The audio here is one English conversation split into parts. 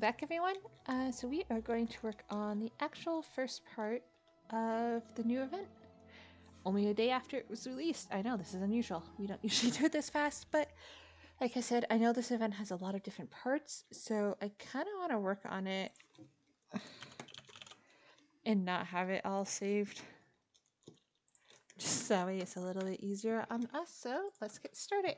back, everyone. So we are going to work on the actual first part of the new event. Only a day after it was released. I know, this is unusual. We don't usually do this fast, but like I said, I know this event has a lot of different parts, so I kind of want to work on it and not have it all saved. Just that way it's a little bit easier on us, so let's get started.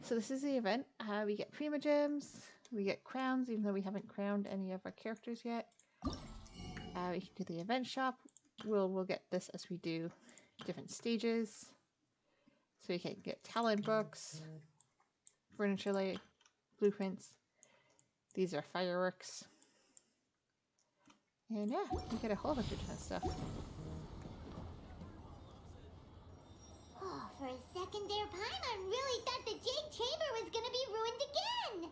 So this is the event. We get Prima Gems, we get crowns, even though we haven't crowned any of our characters yet. We can do the event shop. We'll get this as we do different stages. So we can get talent books, furniture light, blueprints. These are fireworks. And yeah, we get a whole bunch of different stuff. Oh, for a second there, Paimon really thought the Jade Chamber was gonna be ruined again!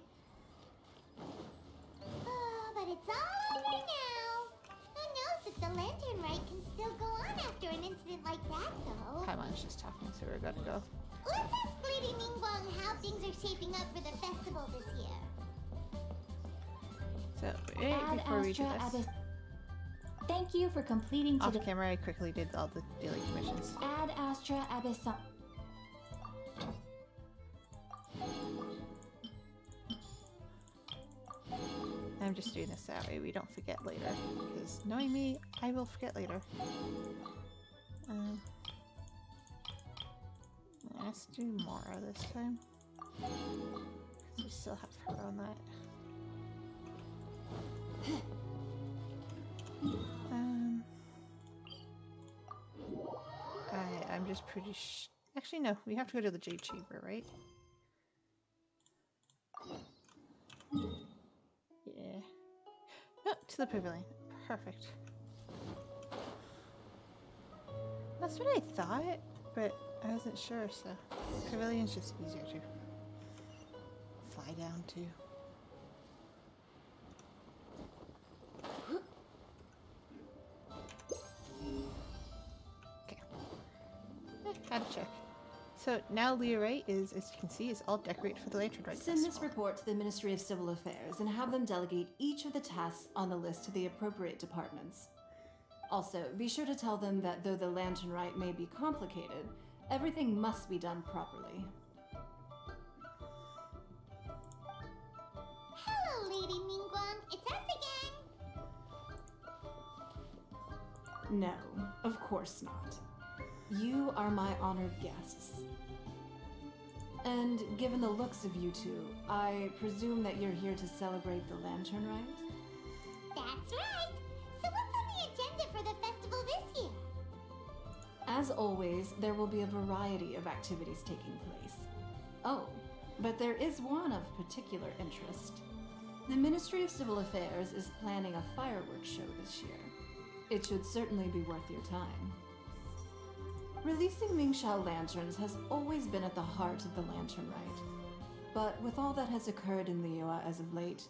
Oh, but it's all over now! Who knows if the Lantern Rite can still go on after an incident like that, though? Paimon's just talking, so we're gonna go. Let's ask Lady Ningguang how things are shaping up for the festival this year. So, before we do this... Thank you for completing off camera, I quickly did all the daily commissions. Ad Astra Abyssal. I'm just doing this that way we don't forget later, because knowing me, I will forget later. Let's do Mora this time, because we still have her on that. I'm just pretty actually, no, we have to go to the Jade Chamber, right? Yeah. No, to the pavilion. Perfect. That's what I thought, but I wasn't sure, so pavilion's just easier to fly down to. Had to check. So now Liyue, right, is, as you can see, is all decorated for the Latrine Right Festival. Send this report to the Ministry of Civil Affairs and have them delegate each of the tasks on the list to the appropriate departments. Also, be sure to tell them that though the Lantern Rite may be complicated, everything must be done properly. Hello, Lady Ningguang. It's us again. No, of course not. You are my honored guests. And given the looks of you two, I presume that you're here to celebrate the Lantern Rite? That's right! So what's on the agenda for the festival this year? As always, there will be a variety of activities taking place. Oh, but there is one of particular interest. The Ministry of Civil Affairs is planning a fireworks show this year. It should certainly be worth your time. Releasing Mingxiao lanterns has always been at the heart of the Lantern Rite. But with all that has occurred in Liyue as of late,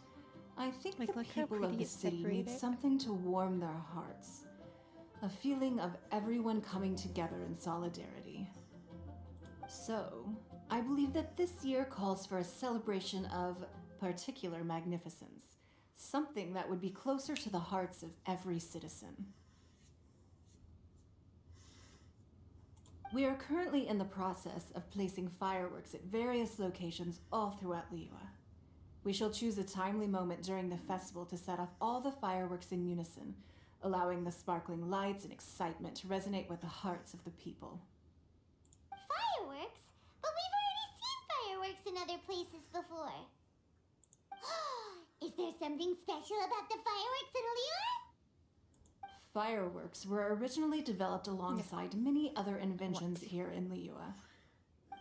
I think the people of the city need something to warm their hearts. A feeling of everyone coming together in solidarity. So, I believe that this year calls for a celebration of particular magnificence. Something that would be closer to the hearts of every citizen. We are currently in the process of placing fireworks at various locations all throughout Liyue. We shall choose a timely moment during the festival to set off all the fireworks in unison, allowing the sparkling lights and excitement to resonate with the hearts of the people. Fireworks? But we've already seen fireworks in other places before. Is there something special about the fireworks in Liyue? Fireworks were originally developed alongside many other inventions here in Liyue.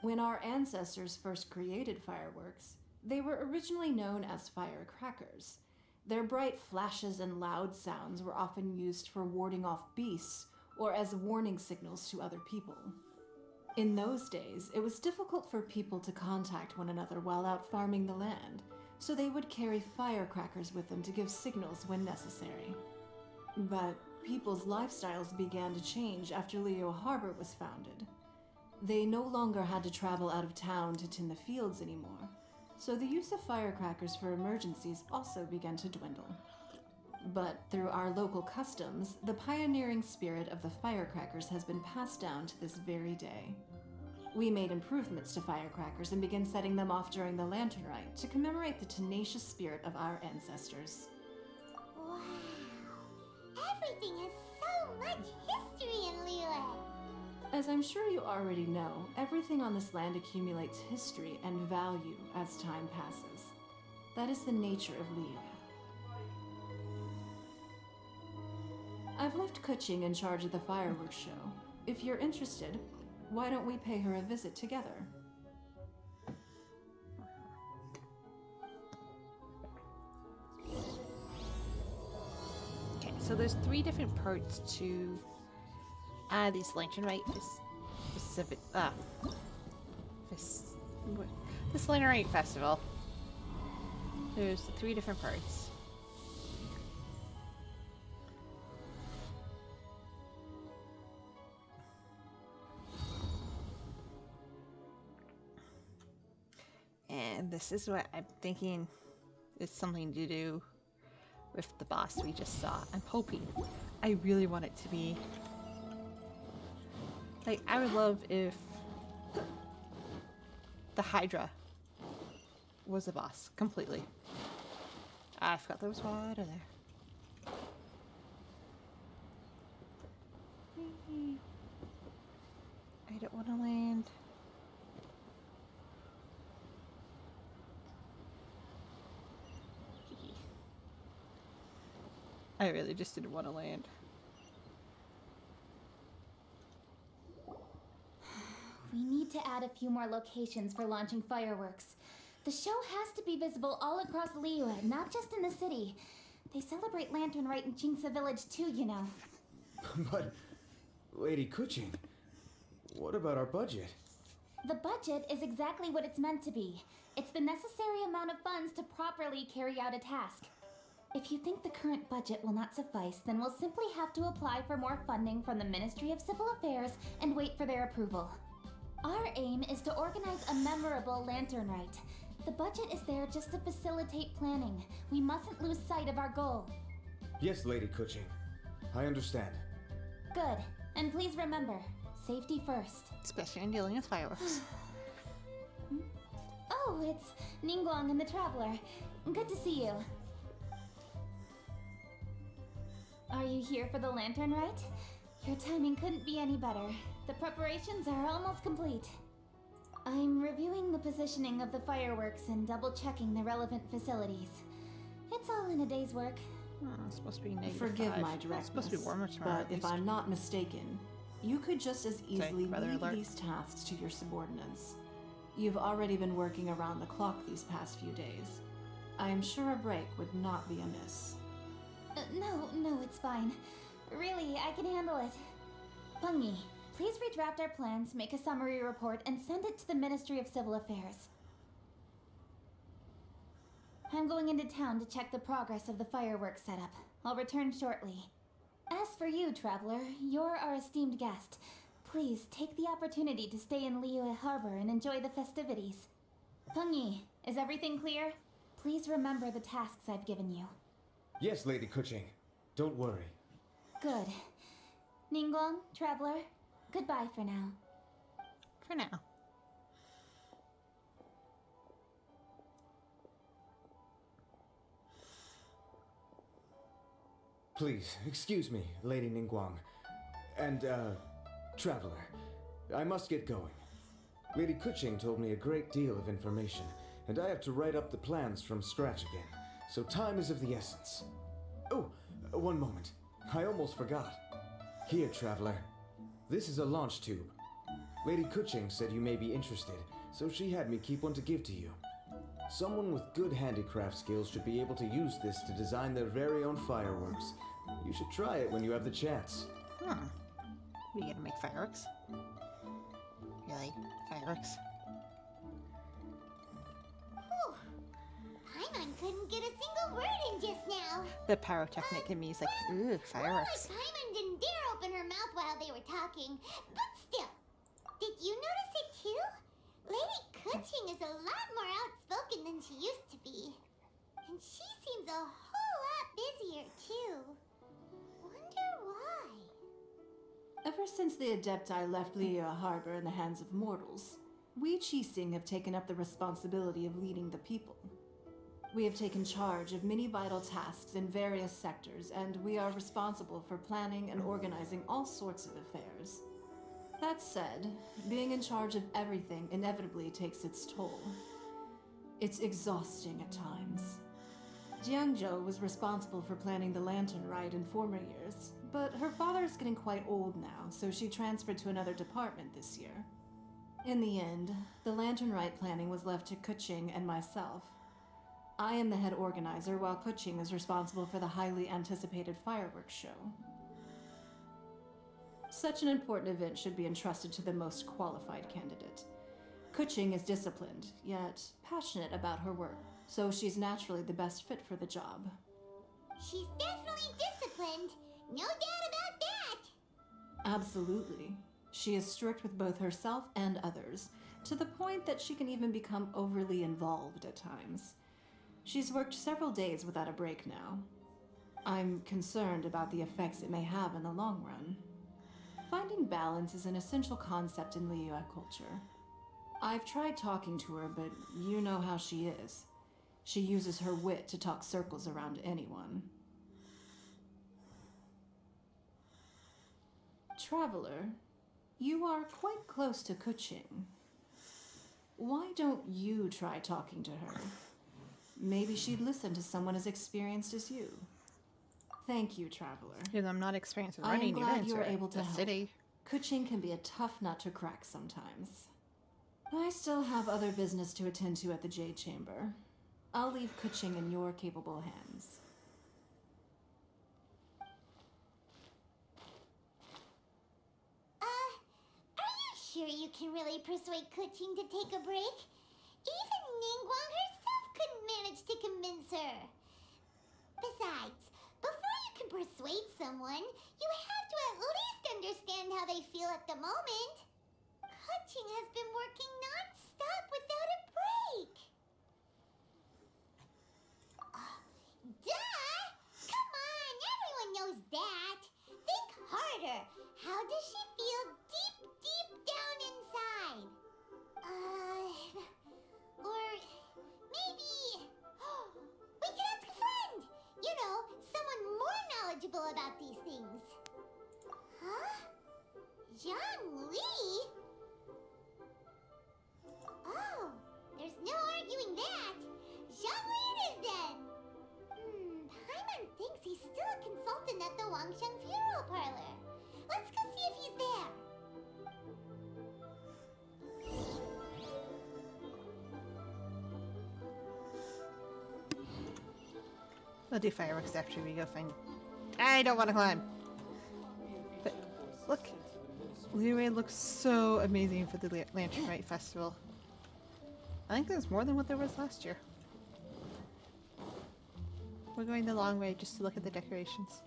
When our ancestors first created fireworks, they were originally known as firecrackers. Their bright flashes and loud sounds were often used for warding off beasts or as warning signals to other people. In those days, it was difficult for people to contact one another while out farming the land, so they would carry firecrackers with them to give signals when necessary. But people's lifestyles began to change after Liyue Harbor was founded. They no longer had to travel out of town to tend the fields anymore, so the use of firecrackers for emergencies also began to dwindle. But through our local customs, the pioneering spirit of the firecrackers has been passed down to this very day. We made improvements to firecrackers and began setting them off during the Lantern Rite to commemorate the tenacious spirit of our ancestors. Wow. Everything has so much history in Liyue. As I'm sure you already know, everything on this land accumulates history and value as time passes. That is the nature of Liyue. I've left Kuching in charge of the fireworks show. If you're interested, why don't we pay her a visit together? Okay, so there's 3 different parts to this Lantern Right specific this Lantern Right Festival. There's 3 different parts. And this is what I'm thinking is something to do with the boss we just saw. I'm hoping. I really want it to be... Like, I would love if the Hydra was a boss, completely. I forgot there was water there. I don't want to land. I really just didn't want to land. We need to add a few more locations for launching fireworks. The show has to be visible all across Liyue, not just in the city. They celebrate Lantern Rite in Jingsa Village too, you know. But, Lady Kuching, what about our budget? The budget is exactly what it's meant to be. It's the necessary amount of funds to properly carry out a task. If you think the current budget will not suffice, then we'll simply have to apply for more funding from the Ministry of Civil Affairs and wait for their approval. Our aim is to organize a memorable Lantern Rite. The budget is there just to facilitate planning. We mustn't lose sight of our goal. Yes, Lady Kuching. I understand. Good. And please remember, safety first. Especially in dealing with fireworks. Oh, it's Ningguang and the Traveler. Good to see you. Are you here for the Lantern Rite? Your timing couldn't be any better. The preparations are almost complete. I'm reviewing the positioning of the fireworks and double-checking the relevant facilities. It's all in a day's work. It's supposed to be -5. Forgive my It's directness, supposed to be warmer tomorrow. but if I'm not mistaken, you could just as easily weather leave alert. these tasks to your subordinates. You've already been working around the clock these past few days. I am sure a break would not be amiss. No, it's fine. Really, I can handle it. Pungi, please redraft our plans, make a summary report, and send it to the Ministry of Civil Affairs. I'm going into town to check the progress of the fireworks setup. I'll return shortly. As for you, Traveler, you're our esteemed guest. Please take the opportunity to stay in Liyue Harbor and enjoy the festivities. Pungi, is everything clear? Please remember the tasks I've given you. Yes, Lady Kuching. Don't worry. Good. Ningguang, Traveler, goodbye for now. For now. Please, excuse me, Lady Ningguang. And, Traveler. I must get going. Lady Kuching told me a great deal of information, and I have to write up the plans from scratch again, so time is of the essence. Oh, one moment. I almost forgot. Here, Traveler. This is a launch tube. Lady Kuching said you may be interested, so she had me keep one to give to you. Someone with good handicraft skills should be able to use this to design their very own fireworks. You should try it when you have the chance. We gonna make fireworks? Really? Fireworks? Whew. Paimon couldn't get a single word in just now. The pyrotechnic in me is like, ooh, fireworks. Well, Paimon didn't dare open her mouth while they were talking. But still, did you notice it too? Lady Kuching is a lot more outspoken outspoken than she used to be. And she seems a whole lot busier, too. Wonder why? Ever since the Adepti left Liyue Harbor in the hands of mortals, we Qixing have taken up the responsibility of leading the people. We have taken charge of many vital tasks in various sectors, and we are responsible for planning and organizing all sorts of affairs. That said, being in charge of everything inevitably takes its toll. It's exhausting at times. Jiangzhou was responsible for planning the Lantern Right in former years, but her father is getting quite old now, so she transferred to another department this year. In the end, the Lantern Right planning was left to Kuching and myself. I am the head organizer, while Kuching is responsible for the highly anticipated fireworks show. Such an important event should be entrusted to the most qualified candidate. Kuching is disciplined, yet passionate about her work, so she's naturally the best fit for the job. She's definitely disciplined. No doubt about that. Absolutely. She is strict with both herself and others, to the point that she can even become overly involved at times. She's worked several days without a break now. I'm concerned about the effects it may have in the long run. Finding balance is an essential concept in Liyue culture. I've tried talking to her, but you know how she is. She uses her wit to talk circles around anyone. Traveler, you are quite close to Kuching. Why don't you try talking to her? Maybe she'd listen to someone as experienced as you. Thank you, Traveler. Because I'm not experienced with I am running glad events you or were able to the help. city. Kuching can be a tough nut to crack sometimes. I still have other business to attend to at the Jade Chamber. I'll leave Kuching in your capable hands. Are you sure you can really persuade Kuching to take a break? Even Ningguang herself couldn't manage to convince her. Besides, before you can persuade someone, you have to at least understand how they feel at the moment. Kuching has been working non-stop without a break. Duh! Come on, everyone knows that. Think harder. How does she feel deep, deep down inside? Or maybe we can ask a friend. You know, someone more knowledgeable about these things. Huh? Zhang Li? Oh, there's no arguing that. Zhang Li it is then. Paimon thinks he's still a consultant at the Wangsheng Funeral Parlor. Let's go see if he's there. We'll do fireworks after we go find... I don't want to climb! But look! Liyue looks so amazing for the Latrine Right Festival. I think there's more than what there was last year. We're going the long way just to look at the decorations.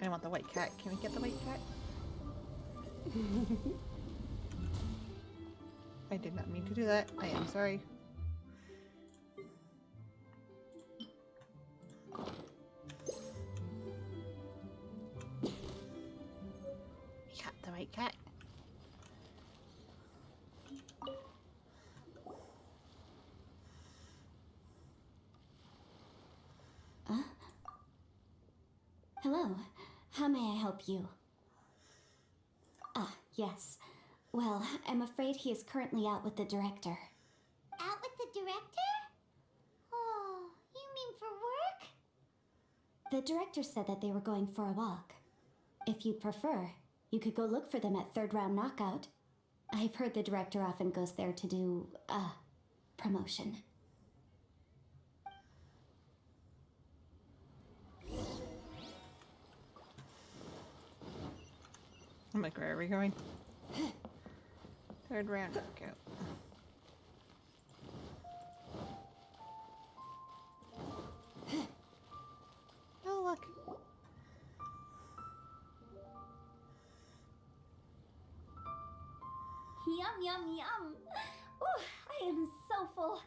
I want the white cat. Can we get the white cat? I did not mean to do that. I am sorry. We got the white cat. Hello. How may I help you? Ah, yes. Well, I'm afraid he is currently out with the director. Out with the director? Oh, you mean for work? The director said that they were going for a walk. If you'd prefer, you could go look for them at third round knockout. I've heard the director often goes there to do, promotion. I'm like, where are we going? Third round knockout. Yum, yum, yum. Ooh, I am so full.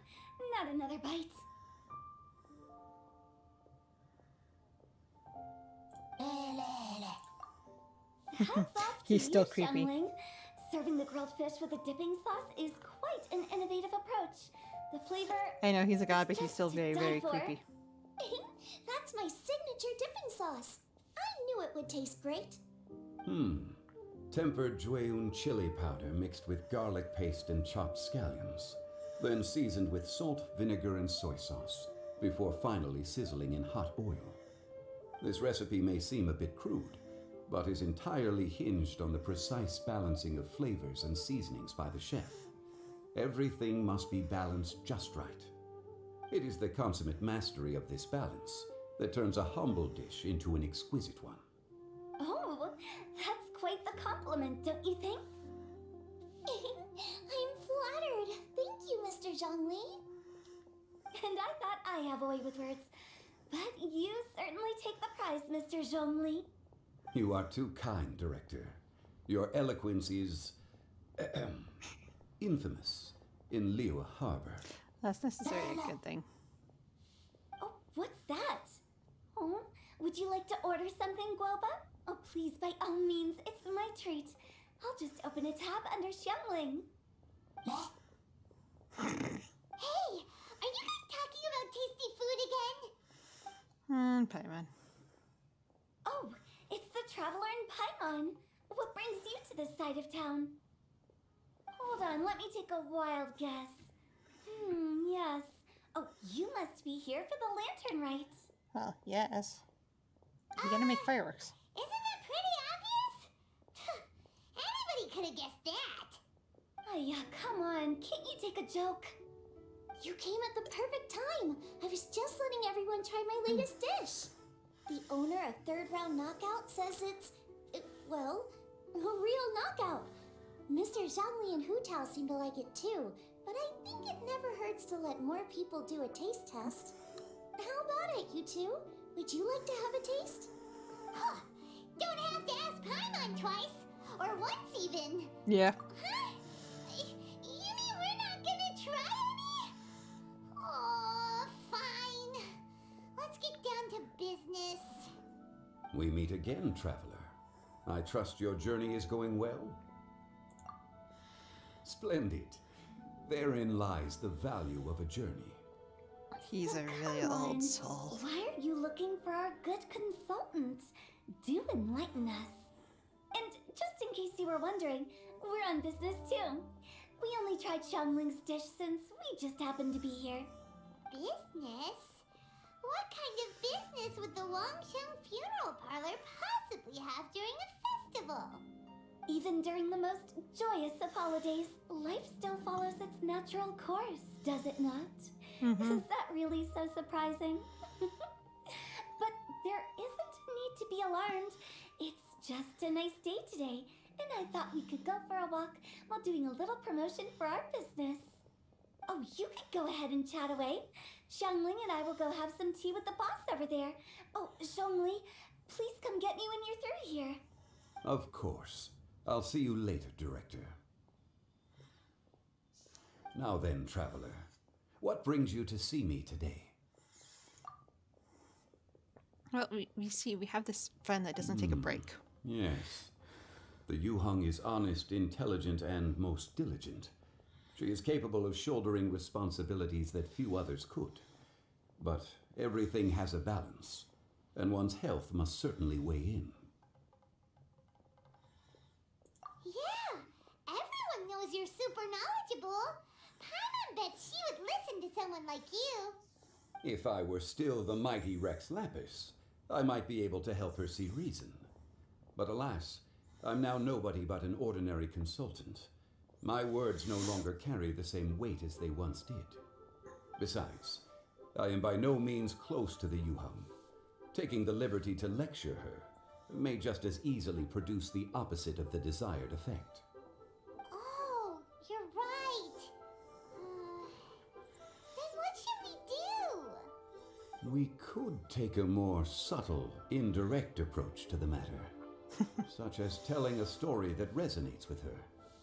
Not another bite. Hats off to He's still you, creepy. Xiangling. Serving the grilled fish with a dipping sauce is quite an innovative approach. The flavor... I know he's a god, but he's Just still to very, die very for. creepy. That's my signature dipping sauce. I knew it would taste great. Tempered Jueyun chili powder mixed with garlic paste and chopped scallions, then seasoned with salt, vinegar, and soy sauce, before finally sizzling in hot oil. This recipe may seem a bit crude, but is entirely hinged on the precise balancing of flavors and seasonings by the chef. Everything must be balanced just right. It is the consummate mastery of this balance that turns a humble dish into an exquisite one. Oh, that's quite the compliment, don't you think? I'm flattered. Thank you, Mr. Zhongli. And I thought I have a way with words. But you certainly take the prize, Mr. Zhongli. You are too kind, Director. Your eloquence is infamous in Liyue Harbor. That's necessarily a good thing. Oh, what's that? Oh, would you like to order something, Guoba? Oh, please, by all means, it's my treat. I'll just open a tab under Xiangling. Hey, are you guys talking about tasty food again? Paimon. Oh, it's the Traveler in Paimon. What brings you to this side of town? Hold on, let me take a wild guess. Yes. Oh, you must be here for the lantern rite. Well, yes. We gotta make fireworks. Isn't that pretty obvious? Anybody could have guessed that. Yeah, come on, can't you take a joke? You came at the perfect time. I was just letting everyone try my latest dish. The owner of Third Round Knockout says it's, well, a real knockout. Mr. Zhongli and Hu Tao seem to like it too, but I think it never hurts to let more people do a taste test. How about it, you two? Would you like to have a taste? Huh. Don't have to ask Paimon twice, or once even. Yeah. Huh? You mean we're not gonna try any? Aw, fine. Let's get down to business. We meet again, Traveler. I trust your journey is going well? Splendid. Therein lies the value of a journey. He's a really Come on, old soul. Why are you looking for our good consultant? Do enlighten us. And just in case you were wondering, we're on business too. We only tried Xiangling's dish since we just happened to be here. Business? What kind of business would the Wangsheng Funeral Parlor possibly have during a festival? Even during the most joyous of holidays, life still follows its natural course, does it not? Is that really so surprising? But there isn't a need to be alarmed. It's just a nice day today, and I thought we could go for a walk while doing a little promotion for our business. Oh, you could go ahead and chat away. Xiangling and I will go have some tea with the boss over there. Oh, Zhongli, please come get me when you're through here. Of course. I'll see you later, Director. Now then, Traveler, what brings you to see me today? Well, we have this friend that doesn't take a break. Yes. The Yuheng is honest, intelligent, and most diligent. She is capable of shouldering responsibilities that few others could. But everything has a balance, and one's health must certainly weigh in. Yeah, everyone knows you're super knowledgeable. Paimon bet she would listen to someone like you. If I were still the mighty Rex Lapis, I might be able to help her see reason. But alas, I'm now nobody but an ordinary consultant. My words no longer carry the same weight as they once did. Besides, I am by no means close to the Yuheng. Taking the liberty to lecture her may just as easily produce the opposite of the desired effect. Oh, you're right. Then what should we do? We could take a more subtle, indirect approach to the matter, such as telling a story that resonates with her.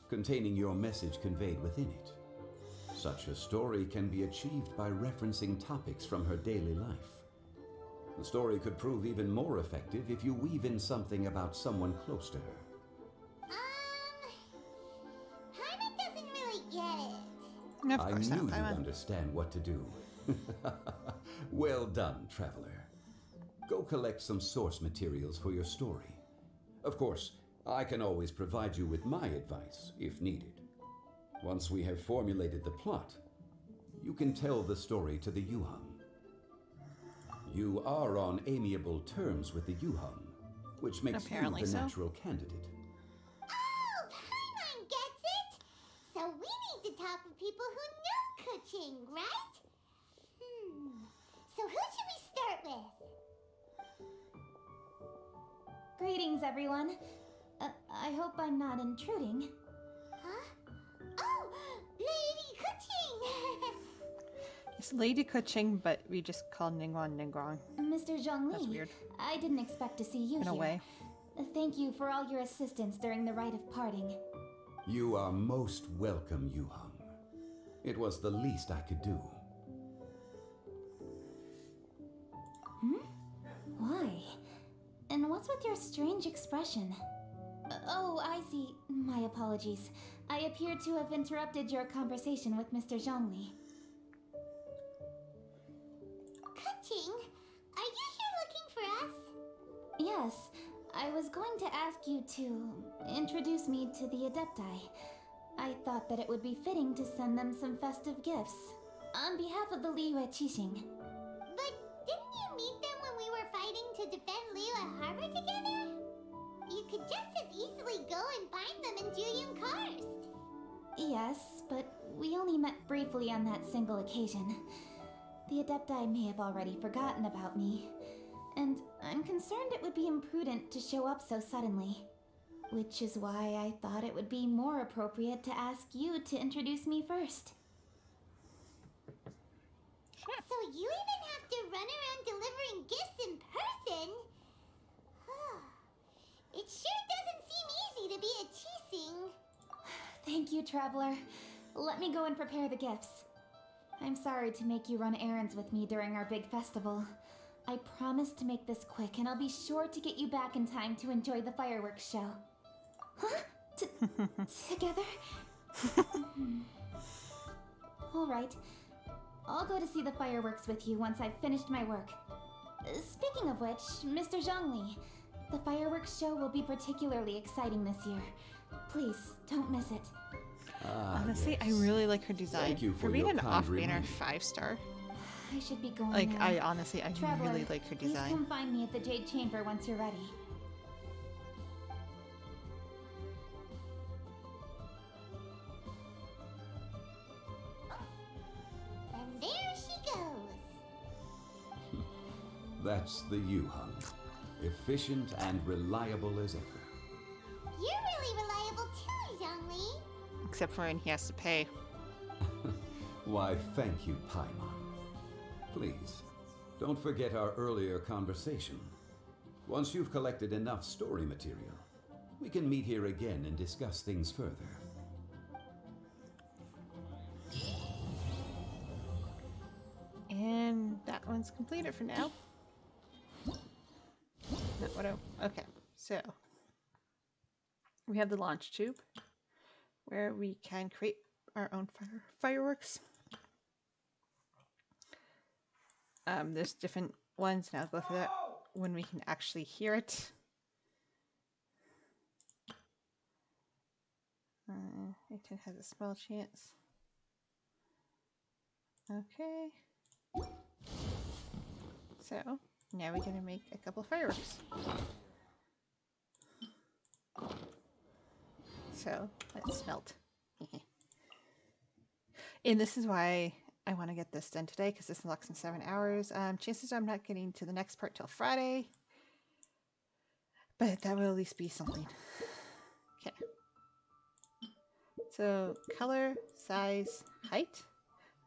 containing your message conveyed within it. Such a story can be achieved by referencing topics from her daily life. The story could prove even more effective if you weave in something about someone close to her. Paimon doesn't really get it. Of I course knew not. you'd understand what to do. Well done, traveler. Go collect some source materials for your story. Of course, I can always provide you with my advice if needed. Once we have formulated the plot, you can tell the story to the Yuhang. You are on amiable terms with the Yuhang, which makes Apparently you the so. natural candidate. Oh, Paimon gets it! So we need to talk with people who know Kuching, right? So who should we start with? Greetings, everyone. I hope I'm not intruding. Huh? Oh, Lady Kuching! It's Lady Kuching, but we just call Ningguang Ningguang. Mr. Zhongli. That's weird. I didn't expect to see you In here. a way. Thank you for all your assistance during the rite of parting. You are most welcome, Yuhang. It was the least I could do. Why? And what's with your strange expression? Oh, I see. My apologies. I appear to have interrupted your conversation with Mr. Zhongli. Kuching, are you here looking for us? Yes, I was going to ask you to introduce me to the Adepti. I thought that it would be fitting to send them some festive gifts. On behalf of the Liyue Qixing. But didn't you meet them when we were fighting to defend Liyue Harbor together? You could just as easily go and find them in Juyun Karst. Yes, but we only met briefly on that single occasion. The Adepti may have already forgotten about me, and I'm concerned it would be imprudent to show up so suddenly. Which is why I thought it would be more appropriate to ask you to introduce me first. So you even have to run around delivering gifts in person? It sure doesn't seem easy to be a Qixing. Thank you, Traveler. Let me go and prepare the gifts. I'm sorry to make you run errands with me during our big festival. I promise to make this quick, and I'll be sure to get you back in time to enjoy the fireworks show. Huh? Together? All right. I'll go to see the fireworks with you once I've finished my work. Speaking of which, Mr. Zhongli, the fireworks show will be particularly exciting this year. Please, don't miss it. Honestly, yes. I really like her design. Thank you for being your an kind off-banner reminder. 5-star. I should be going Like, now. I Traveler, really like her please design. come find me at the Jade Chamber once you're ready. And there she goes. That's the Yuhang. Efficient and reliable as ever. You're really reliable too, Zhongli. Except for when he has to pay. Why, thank you, Paimon. Please, don't forget our earlier conversation. Once you've collected enough story material, we can meet here again and discuss things further. And that one's completed for now. No, okay, so we have the launch tube where we can create our own fireworks. There's different ones, and I'll go through that when we can actually hear it. It has a small chance. Okay. So now we're gonna make a couple fireworks. So let's melt. And this is why I want to get this done today, because this unlocks in 7 hours. Chances are I'm not getting to the next part till Friday, but that will at least be something. Okay. So color, size, height,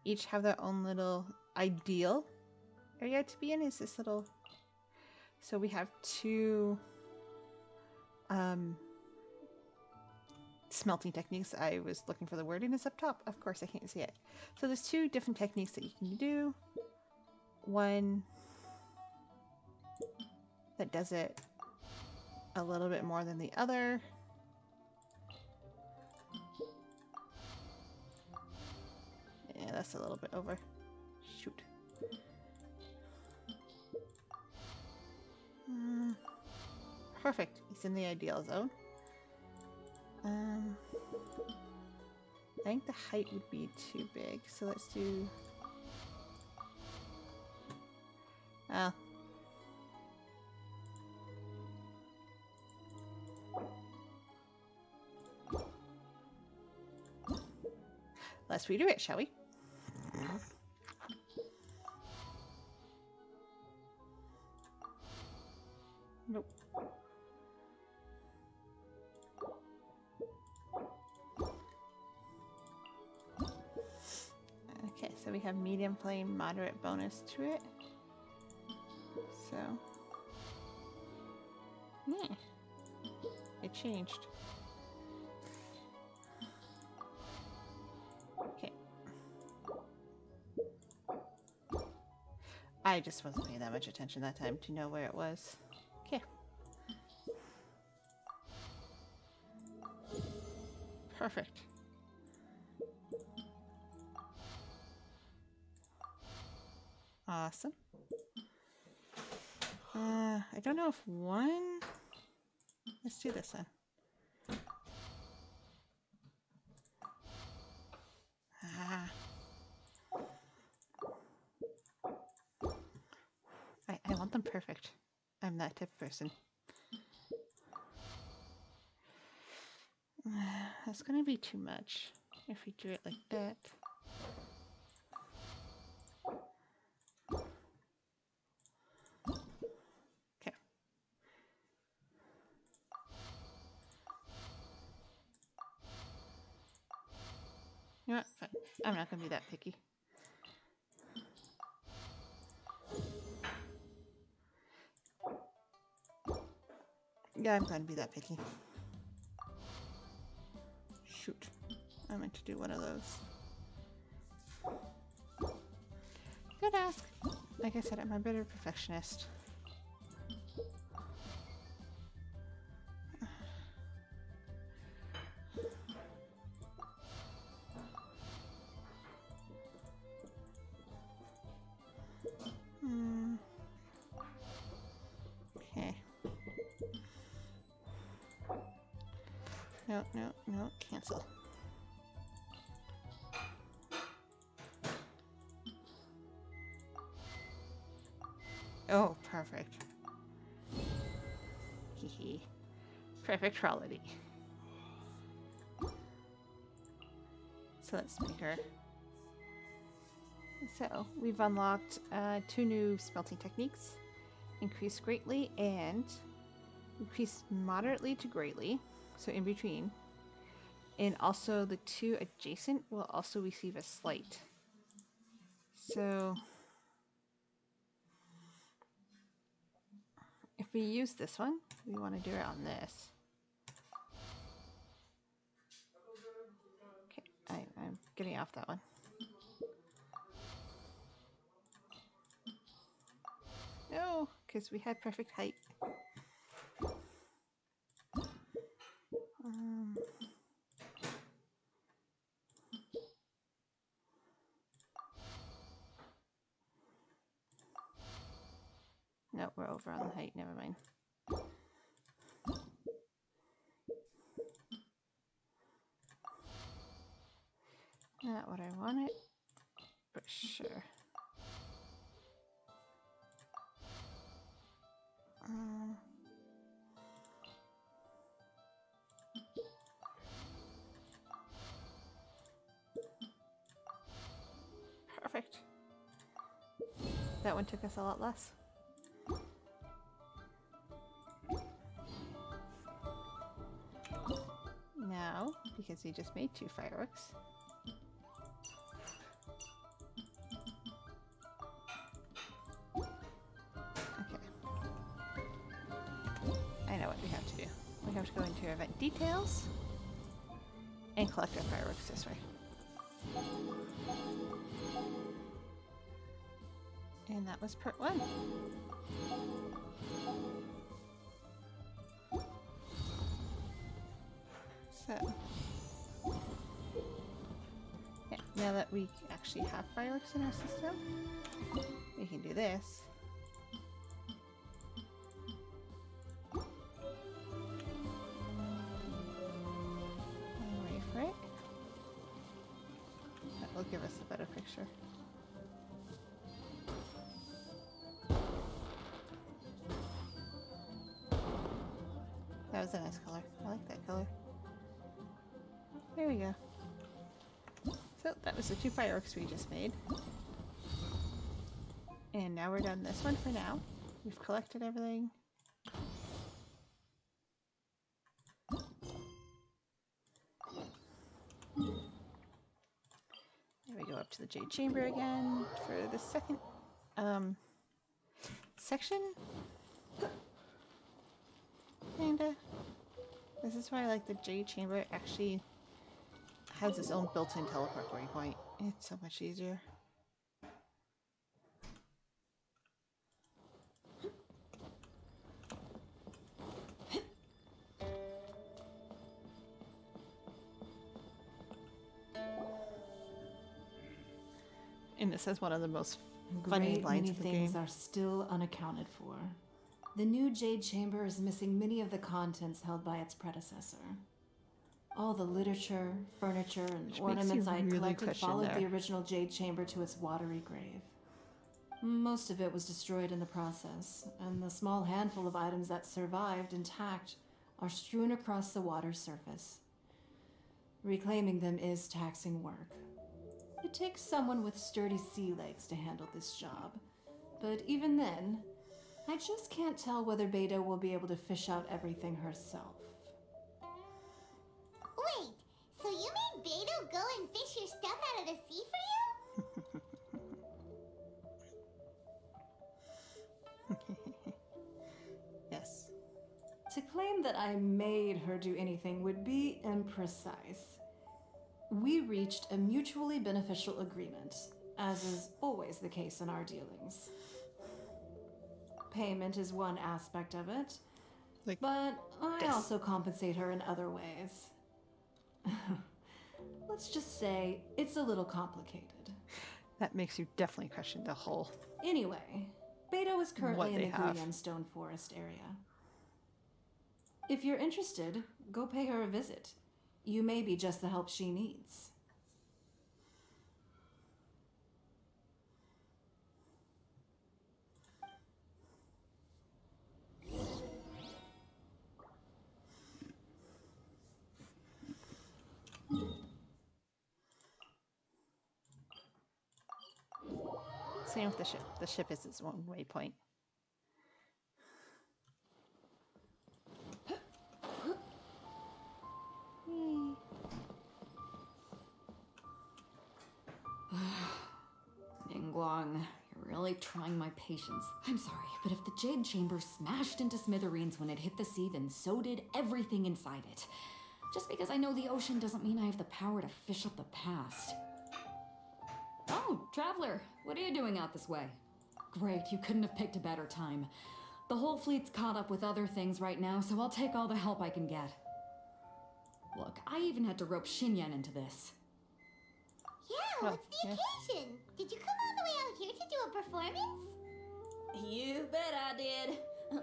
each have their own little ideal area to be in. Is this little? So we have two smelting techniques. I was looking for the wording. It's up top. Of course, I can't see it. So there's two different techniques that you can do. One that does it a little bit more than the other. Yeah, that's a little bit over. Shoot. Perfect. He's in the ideal zone. I think the height would be too big, so let's do... Oh. Let's redo it, shall we? Nope. Okay, so we have medium flame, moderate bonus to it. So, yeah, it changed. Okay. I just wasn't paying that much attention that time to know where it was. Okay. Perfect. Awesome. I don't know if one... Let's do this one. I want them perfect. I'm that type of person. That's gonna be too much if we do it like that. Okay. You know what? Fine. I'm not gonna be that picky. Yeah, I'm gonna be that picky. Shoot. I meant to do one of those. Good ask. Like I said, I'm a bitter perfectionist. Okay. No, cancel. Oh, perfect. Hehe. Perfect quality. So let's make her. So we've unlocked 2 new smelting techniques. Increase greatly and increase moderately to greatly. So in between. And also the 2 adjacent will also receive a slight. So if we use this one, we want to do it on this. Okay, I'm getting off that one. No, because we had perfect height. No, we're over on the height. Never mind. Not what I wanted, but sure. Perfect. That one took us a lot less. Now, because we just made 2 fireworks, okay. I know what we have to do. We have to go into event details. And collect our fireworks this way. And that was part 1. So, yeah, now that we actually have fireworks in our system, we can do this. And wait for it. That will give us a better picture. That was a nice color. I like that color. There we go. So that was the 2 fireworks we just made. And now we're done this one for now. We've collected everything. There we go up to the Jade Chamber again for the second section. Kinda. This is why I like the Jade Chamber. It actually has its own built-in teleporting point. It's so much easier. And this has one of the most funny Great lines many of the things game. are still unaccounted for. The new Jade Chamber is missing many of the contents held by its predecessor. All the literature, furniture, and Which makes ornaments you I had really collected question followed there. the original Jade Chamber to its watery grave. Most of it was destroyed in the process, and the small handful of items that survived intact are strewn across the water's surface. Reclaiming them is taxing work. It takes someone with sturdy sea legs to handle this job, but even then, I just can't tell whether Beta will be able to fish out everything herself. Wait, so you made Beto go and fish your stuff out of the sea for you? Yes. To claim that I made her do anything would be imprecise. We reached a mutually beneficial agreement, as is always the case in our dealings. Payment is one aspect of it, Like but I this. also compensate her in other ways. Let's just say it's a little complicated. That makes you definitely question the whole. Anyway, Beto is currently What in they the have. Guyan Stone Forest area. If you're interested, go pay her a visit. You may be just the help she needs. Same with the ship. The ship is its own waypoint. Ningguang, you're really trying my patience. I'm sorry, but if the Jade Chamber smashed into smithereens when it hit the sea, then so did everything inside it. Just because I know the ocean doesn't mean I have the power to fish up the past. Oh, Traveler, what are you doing out this way? Great, you couldn't have picked a better time. The whole fleet's caught up with other things right now, so I'll take all the help I can get. Look, I even had to rope Xinyan into this. Yeah, Well, what's the yeah. occasion? Did you come all the way out here to do a performance? You bet I did.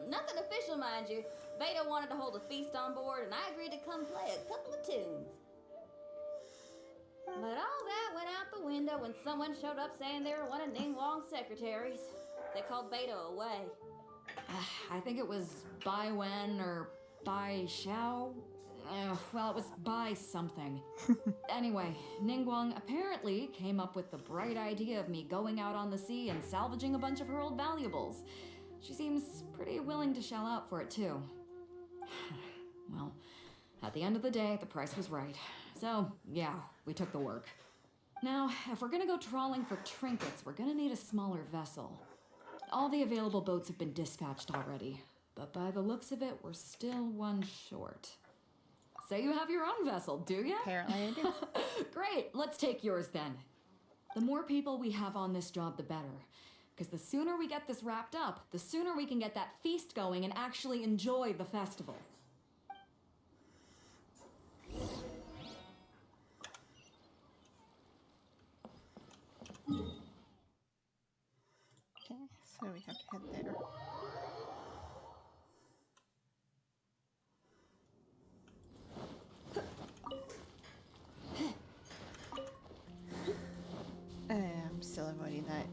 Nothing official, mind you. Beta wanted to hold a feast on board, and I agreed to come play a couple of tunes. But all that went out the window when someone showed up saying they were one of Ningguang's secretaries. They called Beta away. I think it was Bai Wen or Bai Xiao. Well, it was Bai something. Anyway, Ningguang apparently came up with the bright idea of me going out on the sea and salvaging a bunch of her old valuables. She seems pretty willing to shell out for it, too. Well, at the end of the day, the price was right. So, yeah, we took the work. Now, if we're gonna go trawling for trinkets, we're gonna need a smaller vessel. All the available boats have been dispatched already, but by the looks of it, we're still one short. say you have your own vessel, do you? Apparently I do. Great, let's take yours then. The more people we have on this job, the better. Because the sooner we get this wrapped up, the sooner we can get that feast going and actually enjoy the festival. Okay, so we have to head there. I'm still avoiding that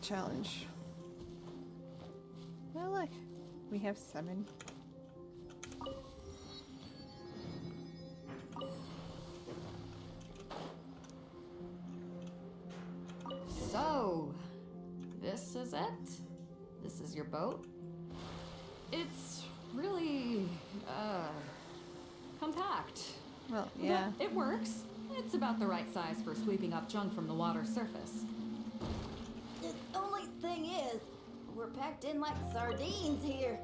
challenge. Well, look, we have summon. So, this is it? This is your boat? It's really, compact. Well, yeah. But it works. It's about the right size for sweeping up junk from the water's surface. The only thing is, we're packed in like sardines here.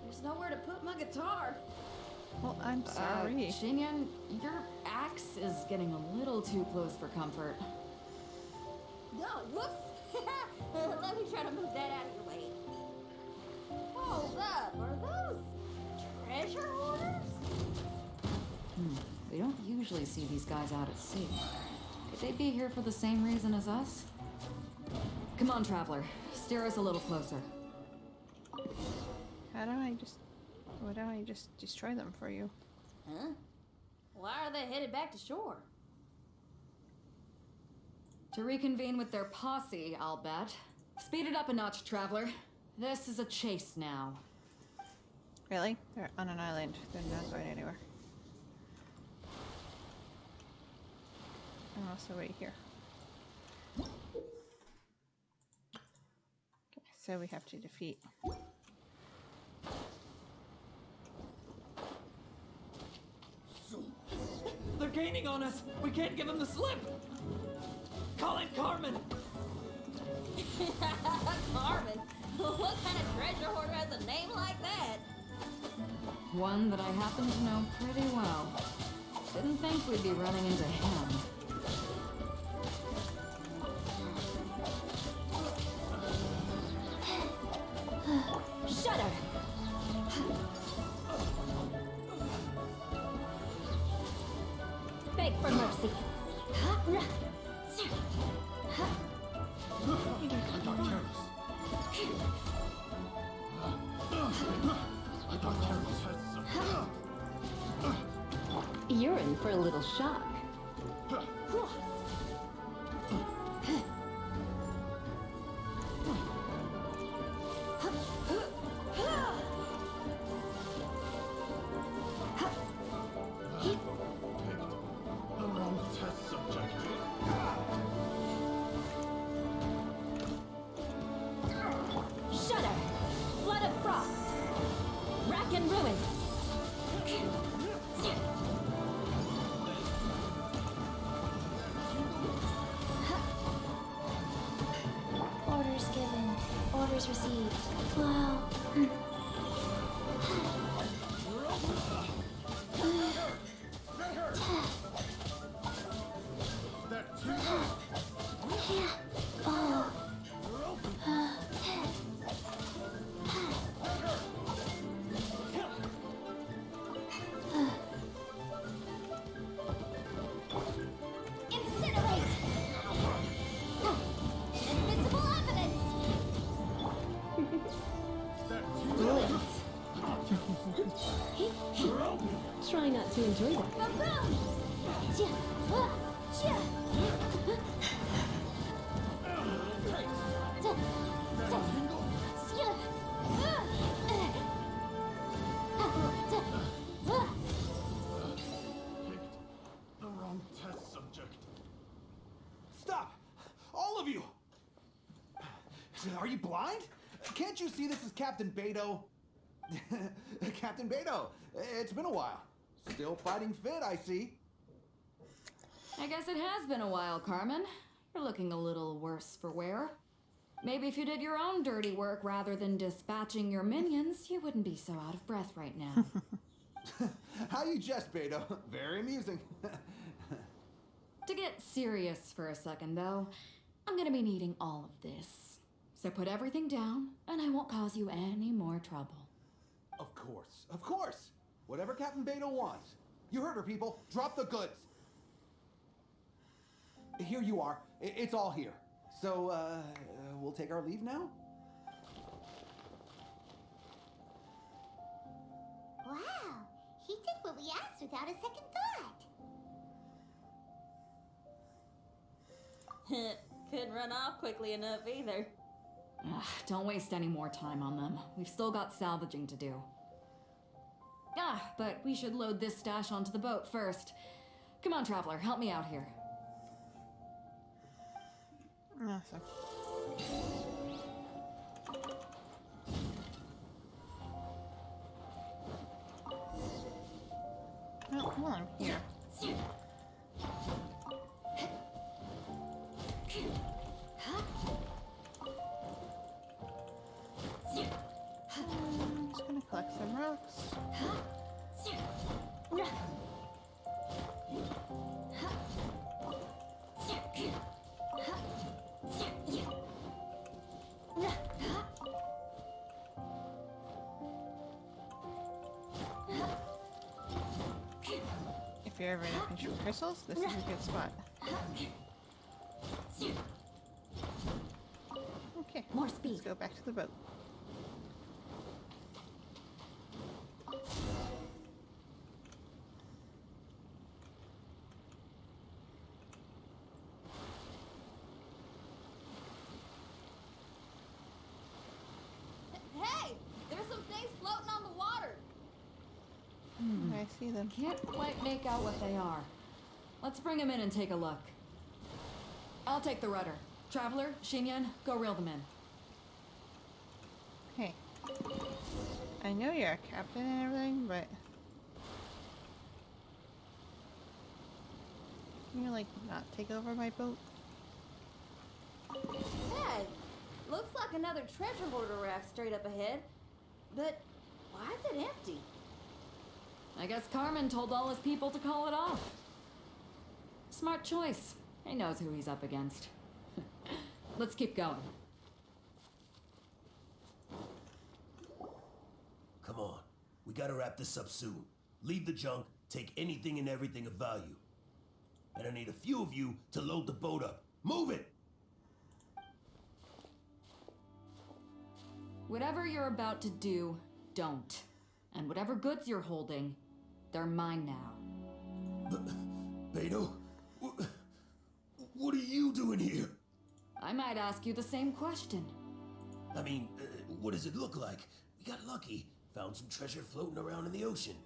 There's nowhere to put my guitar. Well, I'm sorry. Xinyan, your axe is getting a little too close for comfort. No, whoops. Let me try to move that out of your way. Hold up, are those treasure hoarders? We don't usually see these guys out at sea. Could they be here for the same reason as us? Come on, traveler. Steer us a little closer. How do I just... Why don't I just destroy them for you? Huh? Why are they headed back to shore? To reconvene with their posse, I'll bet. Speed it up a notch, traveler. This is a chase now. Really? They're on an island. They're not going anywhere. I'm also right here. Okay, so we have to defeat. They're gaining on us! We can't give them the slip! Call in Carmen! Carmen? What kind of treasure hoarder has a name like that? One that I happen to know pretty well. Didn't think we'd be running into him. Shudder! Beg for mercy. You're in for a little shock. Shudder! Flood of frost! Rack and ruin! Orders given. Orders received. Wow. Incinerate! Invisible evidence! Try not to enjoy that. The wrong test subject. Stop! All of you! Are you blind? Can't you see this is Captain Beto? Captain Beto, it's been a while. Still fighting fit, I see. I guess it has been a while, Carmen. You're looking a little worse for wear. Maybe if you did your own dirty work rather than dispatching your minions, you wouldn't be so out of breath right now. How you jest, Beto? Very amusing. To get serious for a second, though, I'm gonna be needing all of this. So put everything down, and I won't cause you any more trouble. Of course, of course. Whatever Captain Beto wants. You heard her, people. Drop the goods. Here you are. It's all here. So, we'll take our leave now? Wow, he did what we asked without a second thought. Couldn't run off quickly enough either. Don't waste any more time on them. We've still got salvaging to do. But we should load this stash onto the boat first. Come on, Traveler, help me out here. Awesome. Oh, come on, here. I'm just gonna collect some rocks. If you're ever in a pinch with crystals, this is a good spot. Okay, More speed. let's go back to the boat. Hey! There's some things floating on the water! I see them. Can't quite make out what they are. Let's bring them in and take a look. I'll take the rudder. Traveler, Xinyan, go reel them in. Hey, I know you're a captain and everything, but can you like not take over my boat? Hey! Looks like another treasure hoarder raft straight up ahead. But why is it empty? I guess Carmen told all his people to call it off. Smart choice. He knows who he's up against. Let's keep going. Come on. We gotta wrap this up soon. Leave the junk, take anything and everything of value. And I need a few of you to load the boat up. Move it! Whatever you're about to do, don't. And whatever goods you're holding, they're mine now. Beto? What are you doing here? I might ask you the same question. I mean, what does it look like? We got lucky. Found some treasure floating around in the ocean.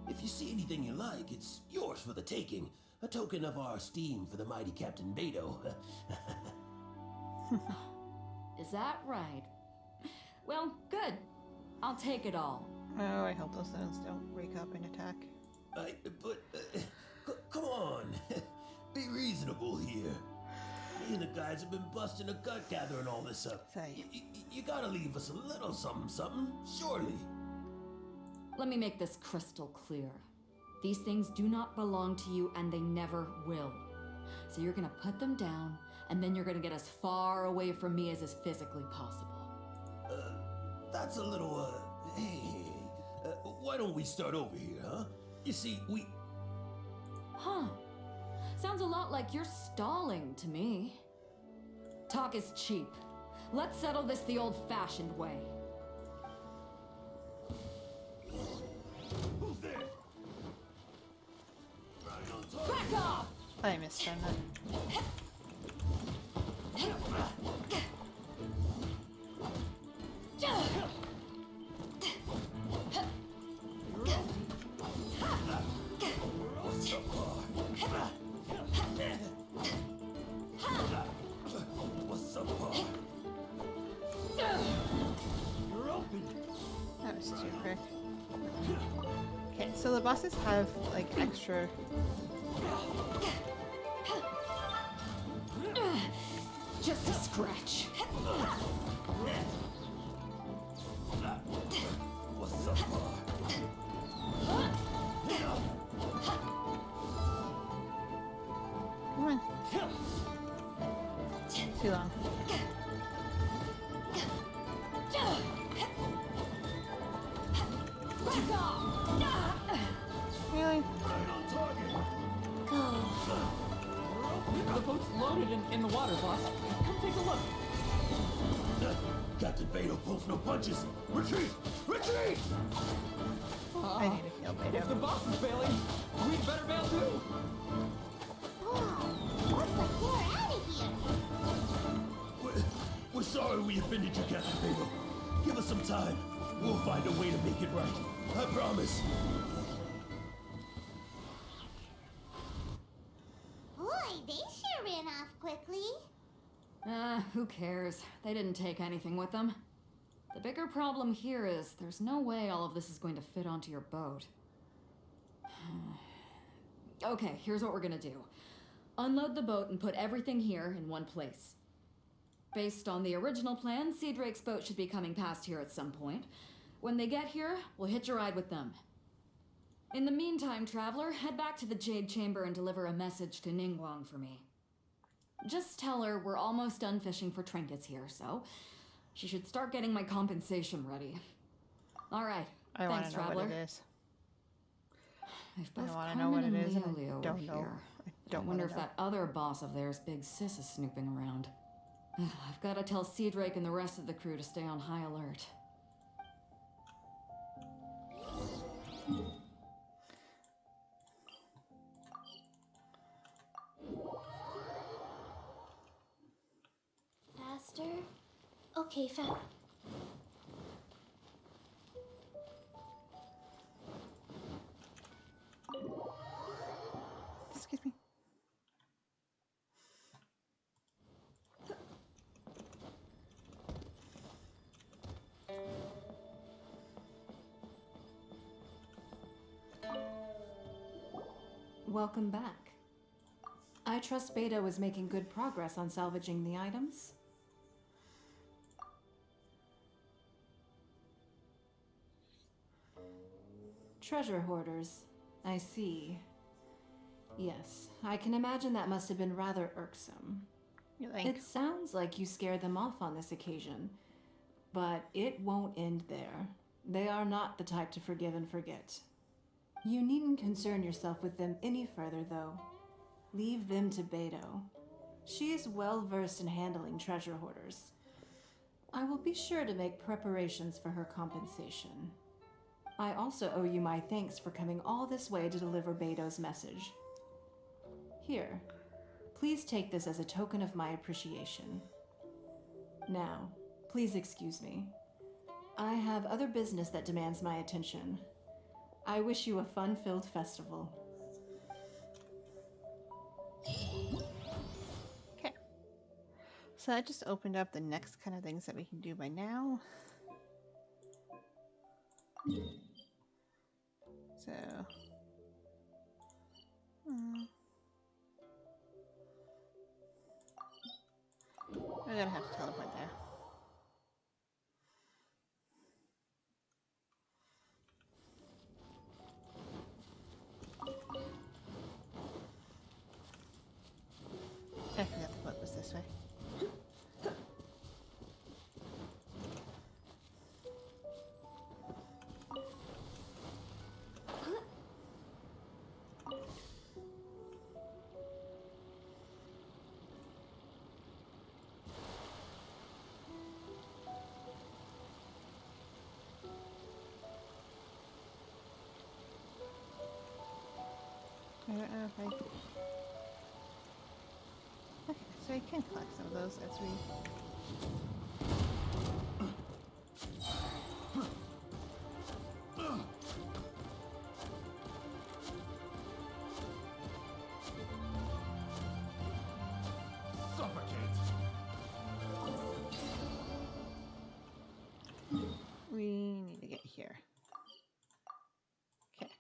If you see anything you like, it's yours for the taking. A token of our esteem for the mighty Captain Beto. Is that right? Well, good. I'll take it all. Oh, I hope those stones don't wake up and attack. Come on. Be reasonable here. Me and the guys have been busting a gut gathering all this up. Say. You gotta leave us a little something, surely. Let me make this crystal clear. These things do not belong to you, and they never will. So you're gonna put them down, and then you're gonna get as far away from me as is physically possible. That's a little, hey, why don't we start over here, huh? You see, Huh. Sounds a lot like you're stalling to me. Talk is cheap. Let's settle this the old-fashioned way. Who's there? Back off! I missed them then. What's up, Pa? You're open. That was too quick. Okay, so the bosses have like extra. Just a scratch. What's up, Pa? too long. Really? Go. The boat's loaded in the water, boss. Come take a look. Captain Beto pulls no punches. Retreat! Retreat! I need to kill If the Beto. boss is bailing, we'd better bail too. Oh, looks like they're out of here. We're sorry we offended you, Captain Beto. Give us some time. We'll find a way to make it right. I promise. Boy, they sure ran off quickly. Who cares? They didn't take anything with them. The bigger problem here is there's no way all of this is going to fit onto your boat. Okay, here's what we're gonna do. Unload the boat and put everything here in one place. Based on the original plan, Sea Drake's boat should be coming past here at some point. When they get here, we'll hitch a ride with them. In the meantime, traveler, head back to the Jade Chamber and deliver a message to Ningguang for me. Just tell her we're almost done fishing for trinkets here, so she should start getting my compensation ready. All right, I want thanks, to know traveler. what it is. If I both want to know what it Carmen is. and And Liyue I were don't know. here, I I don't wonder want if to know. that other boss of theirs, Big Sis, is snooping around. I've got to tell Sea Drake and the rest of the crew to stay on high alert. Faster? Okay, Excuse me. Welcome back. I trust Beto is making good progress on salvaging the items. Treasure hoarders. I see. Yes, I can imagine that must have been rather irksome. You think? It sounds like you scared them off on this occasion, but it won't end there. They are not the type to forgive and forget. You needn't concern yourself with them any further, though. Leave them to Beto. She is well versed in handling treasure hoarders. I will be sure to make preparations for her compensation. I also owe you my thanks for coming all this way to deliver Beto's message. Here, please take this as a token of my appreciation. Now, please excuse me. I have other business that demands my attention. I wish you a fun-filled festival. Okay. So that just opened up the next kind of things that we can do by now. So, we're gonna have to teleport there. I forgot the boat was this way. I don't know if I... Okay, so I can collect some of those as we... Suffocate! We need to get here. Okay.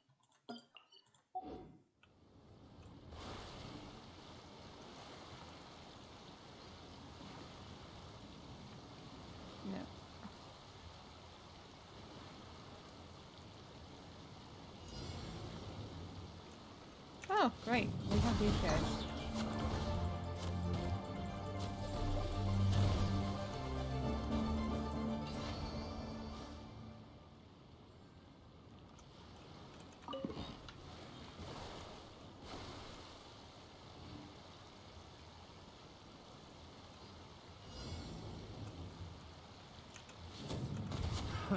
No. Oh, great. We have these guys. I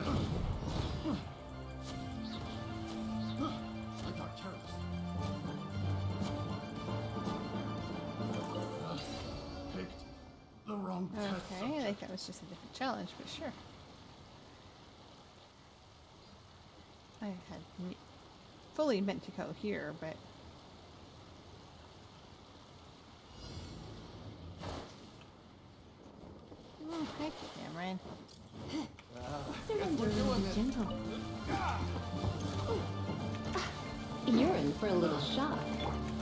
got careless. Picked the wrong test Okay, I subject. think that was just a different challenge, but sure. I had fully meant to go here, but... Thank you, Cameron. Surrender, we're doing this. gentle. You're in for a little shock.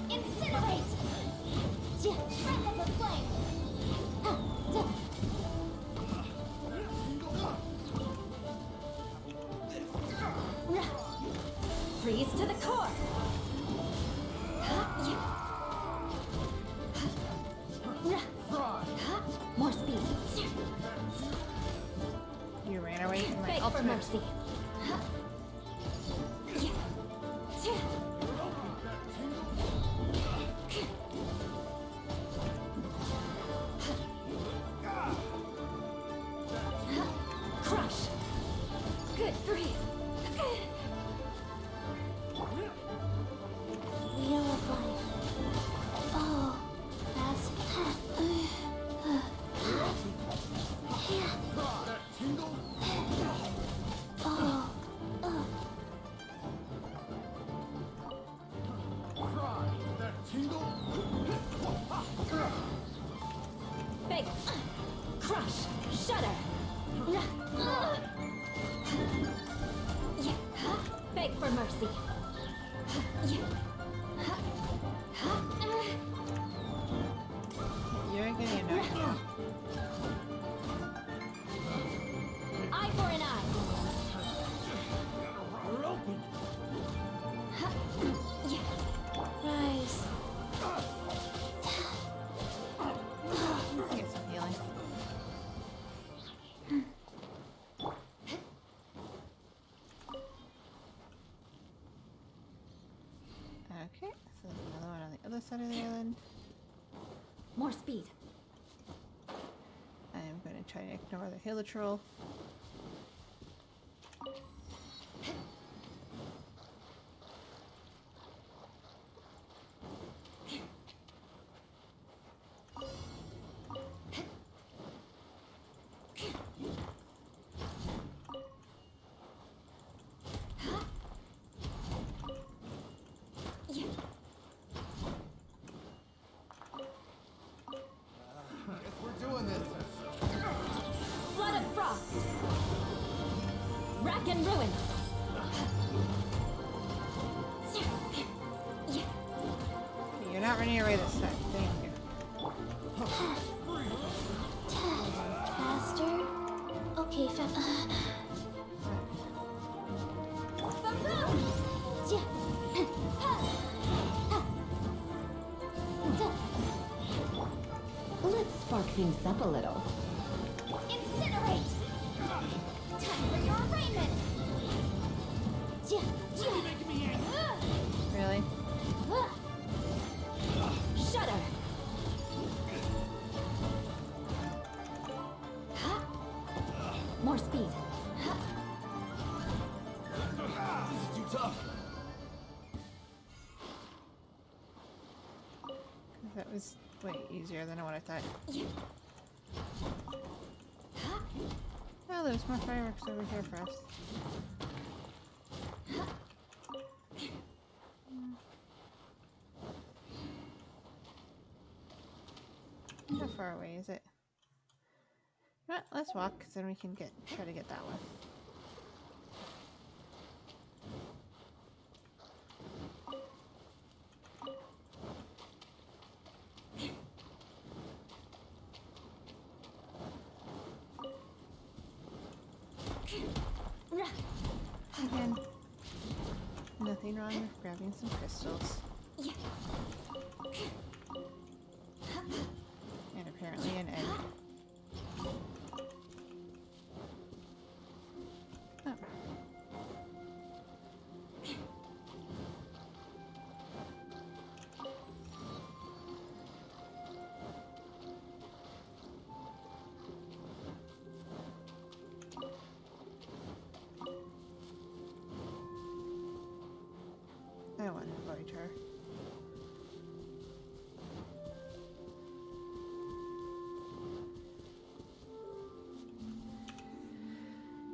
Incinerate! Trap up a flame! Freeze to the core. More speed. You ran away from my Beg for ultimate. mercy. Crush. Good grief. Wheel of life. Oh, that's... That tingle? Oh, Cry. That tingle? Beg. Crush. Shudder. Beg for mercy. You're getting annoying. Eye for an eye. We're open. rise. Get some healing. Okay, so there's another one on the other side of the island. More speed. I'm going to try to ignore the Hilitrol. Guess we're doing this. Flood of frost. Rack and ruin. You're not running away this time. Thank you. Faster. Okay, Let's spark things up a little. Incinerate! Time for your arraignment! Really? Shudder. More speed. This is too tough. That was way easier than what I thought. Oh, there's more fireworks over here for us. How far away is it? Well, let's walk, because then we can try to get that one. Again, nothing wrong with grabbing some crystals. And apparently an egg. Oh. I want to avoid her.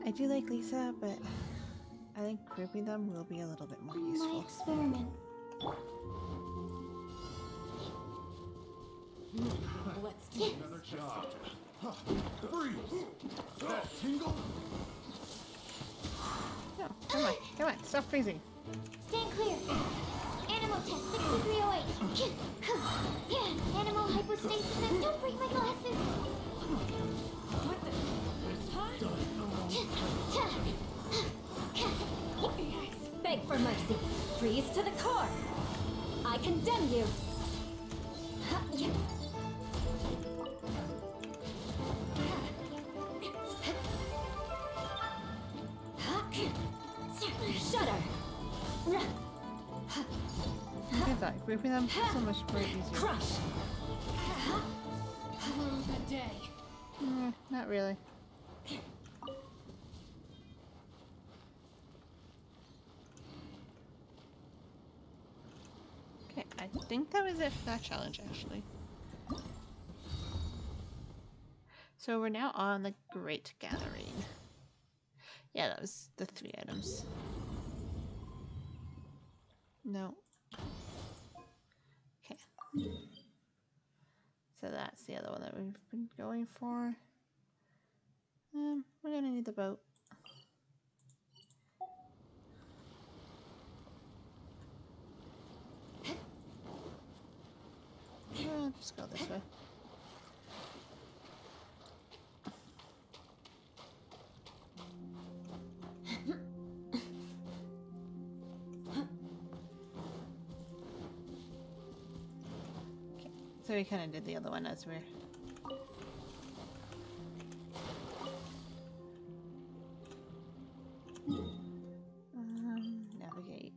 I do like Lisa, but I think grouping them will be a little bit more My useful. experiment. Let's do this. Another job. Freeze! That tingle? No, come on, stop freezing. Stand clear. Animal test 6308. Yeah, animal hypostasis and don't break my glasses. What the? Beg for mercy. Freeze to the core. I condemn you. Shudder. I thought grouping them is so much more easier. Crush. Rue the day. Not really. Okay, I think that was it for that challenge, actually. So we're now on the Great Gathering. Yeah, that was the 3 items. No. Okay. So that's the other one that we've been going for. We're gonna need the boat. I'll just go this way. Okay, so we kind of did the other one as we're navigate.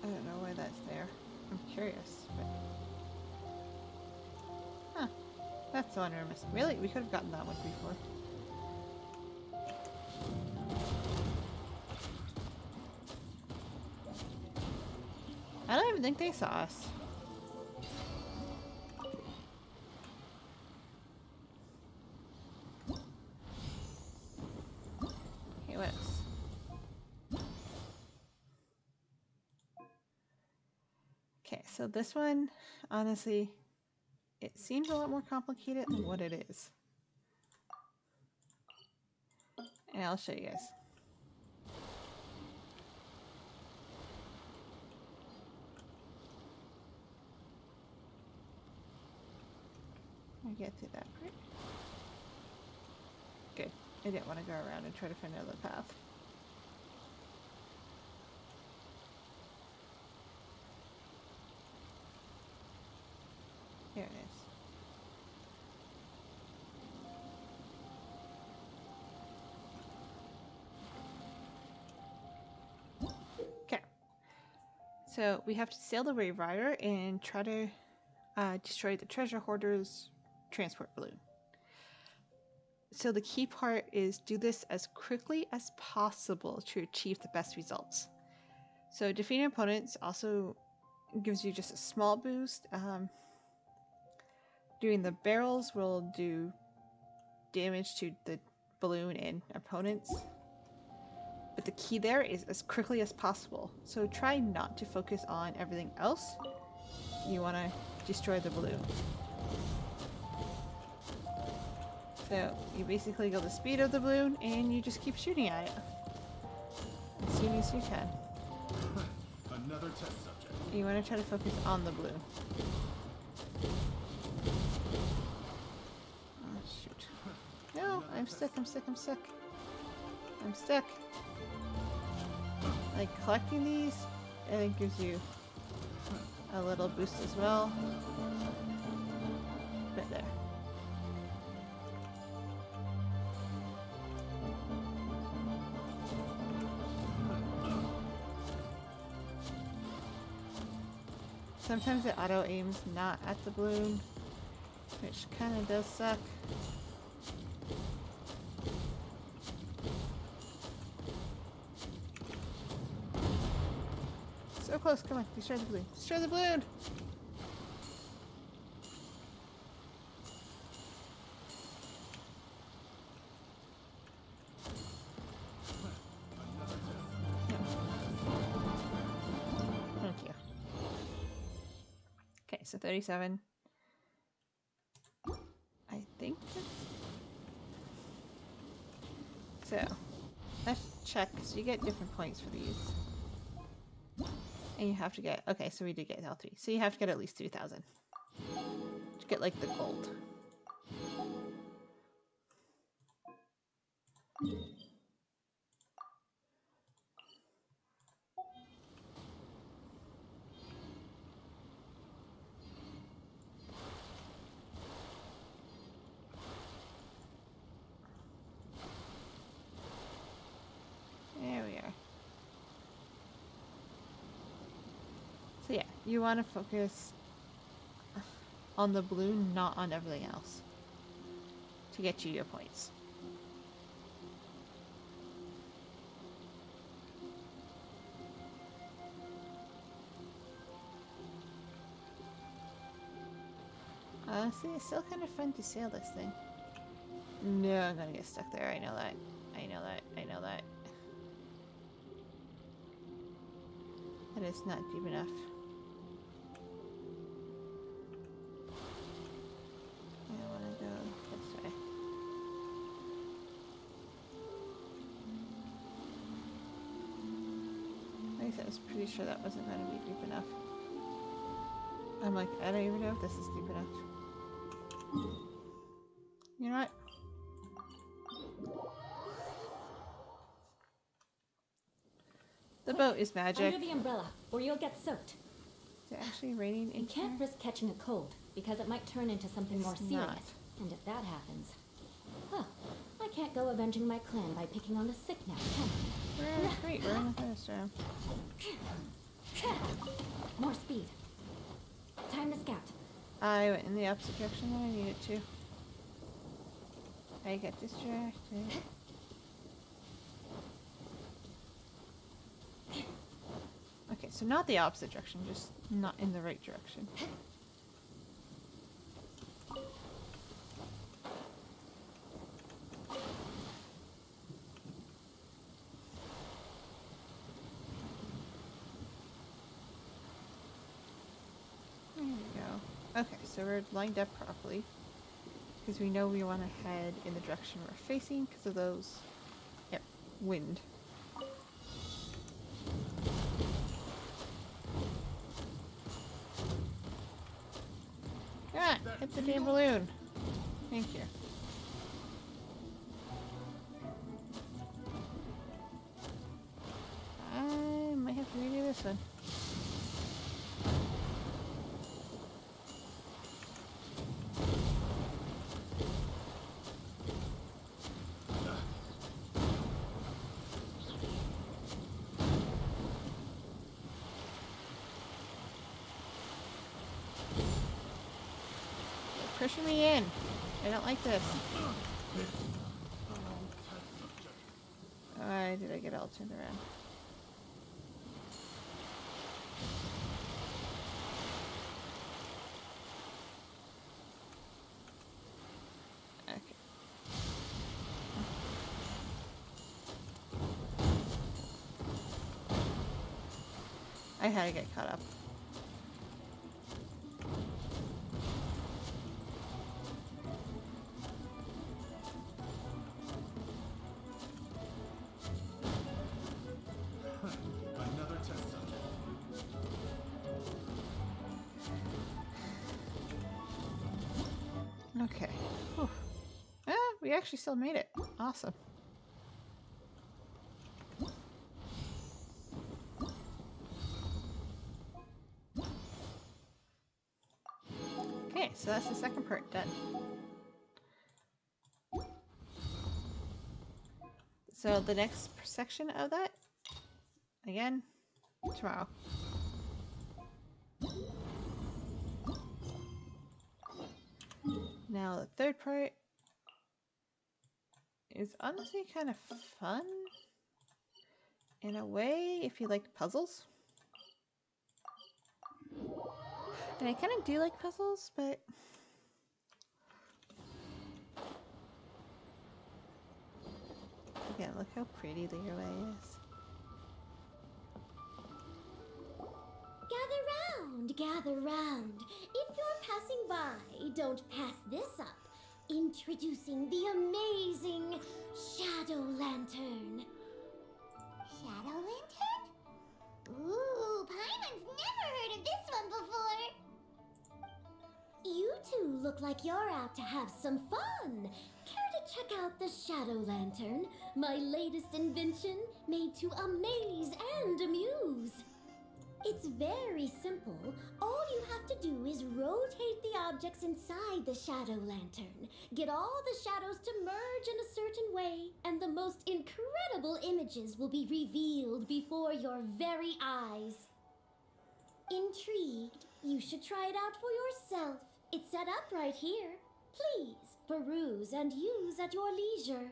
I don't know why that's there. I'm curious, but huh? That's the one we're missing. Really, we could have gotten that one before. I don't even think they saw us. Okay, what else? Okay, so this one, honestly, it seems a lot more complicated than what it is. And I'll show you guys. I get through that part. Good. I didn't want to go around and try to find another path. Here it is. Okay. So we have to sail the waverider and try to destroy the treasure hoarders transport balloon. So the key part is do this as quickly as possible to achieve the best results. So defeating opponents also gives you just a small boost. Doing the barrels will do damage to the balloon and opponents. But the key there is as quickly as possible. So try not to focus on everything else. You want to destroy the balloon. So you basically go the speed of the balloon and you just keep shooting at it as soon as you can. Another test subject. You want to try to focus on the balloon. Oh shoot. No, I'm stuck, I'm stuck, I'm stuck. I'm stuck. Like collecting these, and it gives you a little boost as well. Right there. Sometimes it auto aims not at the balloon, which kind of does suck. So close, come on, destroy the balloon. Destroy the balloon! Thank you. Okay, so 37. I think that's... So, let's check, because you get different points for these. And you have to get... Okay, so we did get all 3. So you have to get at least 3,000. To get, like, the gold. There we are. So yeah, you want to focus on the balloon, not on everything else, to get you your points. Honestly, it's still kind of fun to sail this thing. No, I'm gonna get stuck there. I know that. I know that. I know that. That is not deep enough. I want to go this way. Like I said, I was pretty sure that wasn't going to be deep enough. I'm like, I don't even know if this is deep enough. You know what? The boat is magic. Under the umbrella, or you'll get soaked. Is it actually raining in You can't here? risk catching a cold, because it might turn into something more It's serious. not. And if that happens, well, I can't go avenging my clan by picking on the sick now, can I? Great, we're in the thunderstorm. More speed. Time to scout. I went in the opposite direction than I needed to. I got distracted. Okay, so not the opposite direction, just not in the right direction. There we go. Okay, so we're lined up properly. Because we know we want to head in the direction we're facing because of those... Yep, wind. Ah, hit the damn balloon. Thank you. I might have to redo this one. Pushing me in. I don't like this. Why did I get all turned around? Okay. I had to get caught up. Another test subject. Okay. Whew. Ah, we actually still made it. Awesome. Okay, so that's the second part done. So the next section of that, again, tomorrow. Now the third part is honestly kind of fun in a way if you like puzzles. And I kind of do like puzzles, but again, look how pretty Liyue is. Gather round. If you're passing by, don't pass this up. Introducing the amazing Shadow Lantern. Shadow Lantern? Ooh, Paimon's never heard of this one before. You two look like you're out to have some fun. Care to check out the Shadow Lantern, my latest invention made to amaze and amuse? It's very simple. All you have to do is rotate the objects inside the Shadow Lantern, get all the shadows to merge in a certain way, and the most incredible images will be revealed before your very eyes. Intrigued? You should try it out for yourself. It's set up right here. Please, peruse and use at your leisure.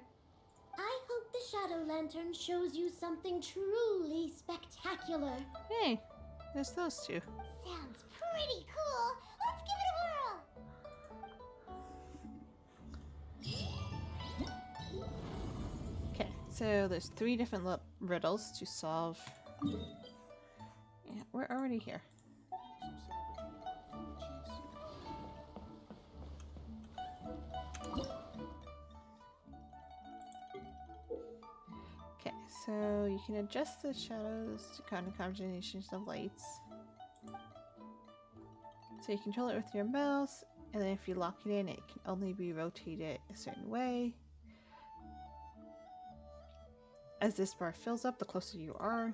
I hope the Shadow Lantern shows you something truly spectacular. Hey, there's those two. Sounds pretty cool. Let's give it a whirl. Okay, so there's 3 different riddles to solve. Yeah, we're already here. Okay, so you can adjust the shadows to kind of combinations of lights. So you control it with your mouse, and then if you lock it in, it can only be rotated a certain way. As this bar fills up, the closer you are.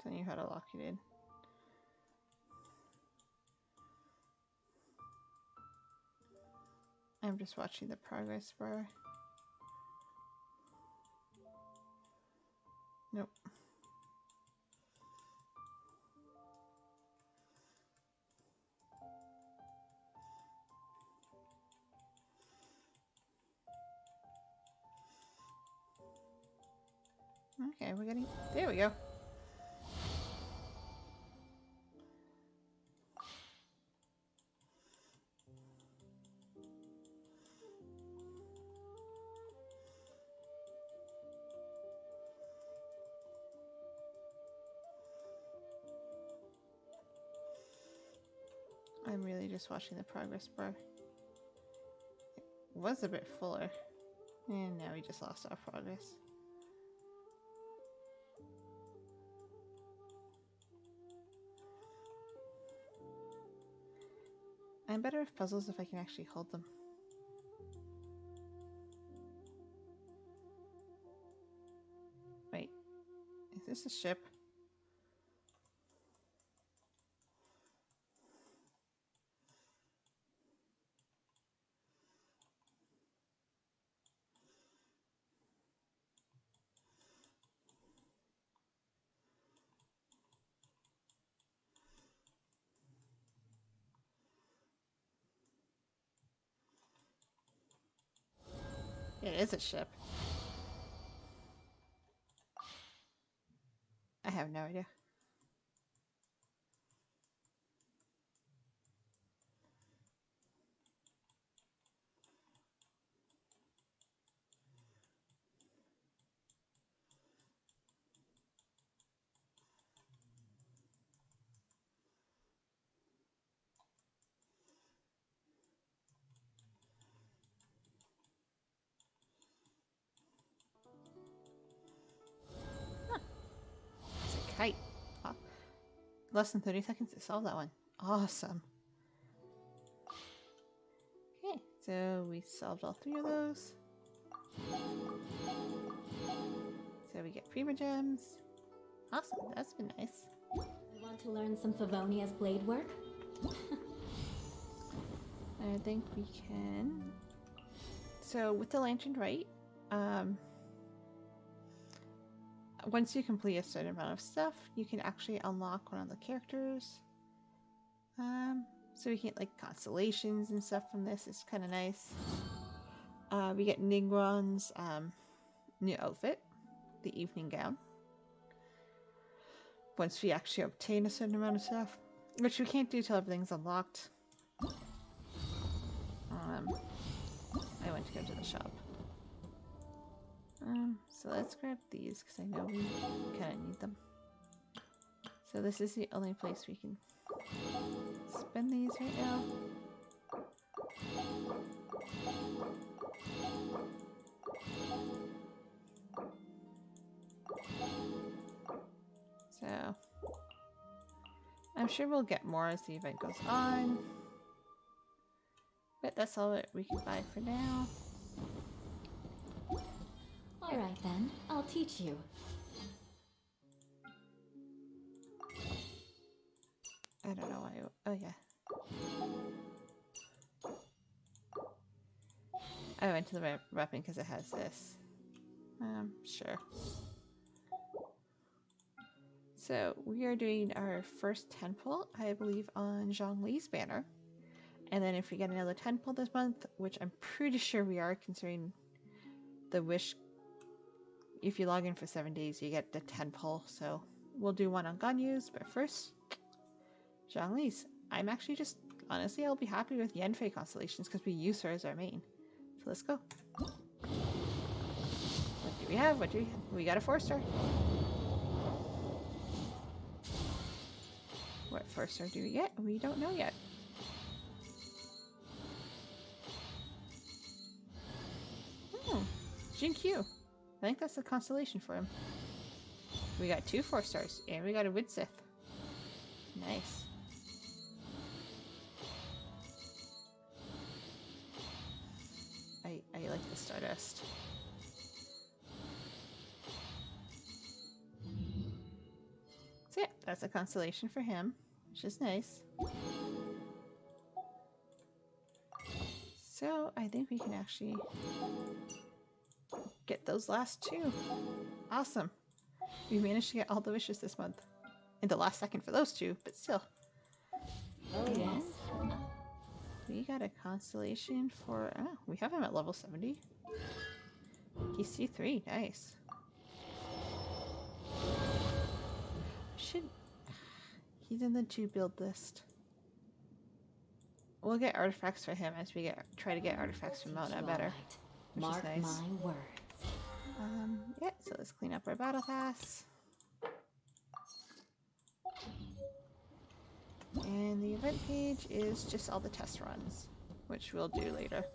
Telling you how to lock it in. I'm just watching the progress bar. Nope. Okay, we're getting... There we go. I'm really just watching the progress bar. It was a bit fuller. And now we just lost our progress. I'm better with puzzles if I can actually hold them. Wait, is this a ship? It is a ship. I have no idea. Huh. It's a kite. Oh. Less than 30 seconds to solve that one. Awesome. Okay, so we solved all 3 of those. So we get Prima Gems. Awesome, that's been nice. You want to learn some Favonia's blade work? I think we can. So with the Latrine Right, once you complete a certain amount of stuff, you can actually unlock one of the characters. So we get like constellations and stuff from this. It's kind of nice. We get Ningguang's new outfit, the evening gown. Once we actually obtain a certain amount of stuff, which we can't do till everything's unlocked. I went to go to the shop. So let's grab these because I know we kind of need them. So this is the only place we can spend these right now. So I'm sure we'll get more as the event goes on. But that's all that we can buy for now. Alright then, I'll teach you. I don't know why. Oh, yeah. I went to the weapon because it has this. Sure. So we are doing our first 10 pull, I believe, on Zhongli's banner. And then if we get another 10 pull this month, which I'm pretty sure we are, considering the wish, if you log in for 7 days, you get the 10 pull. So we'll do one on Ganyu's, but first, Zhongli's. I'm actually just, honestly, I'll be happy with Yanfei constellations because we use her as our main. So let's go. What do we have? What do we have? We got a 4-star. What 4-star do we get? We don't know yet. Jin Q. I think that's the constellation for him. We got 2 4-stars, and we got a Widsith. Nice. I like the Stardust. So yeah, that's a constellation for him, which is nice. So I think we can actually get those last 2. Awesome. We managed to get all the wishes this month. In the last second for those 2, but still. Oh yes. We got a constellation for... Oh, we have him at level 70. He's C3. Nice. Should... He's in the 2 build list. We'll get artifacts for him as we try to get artifacts from Mona better. Which Mark is nice. my words. Yeah, so let's clean up our battle pass. And the event page is just all the test runs, which we'll do later.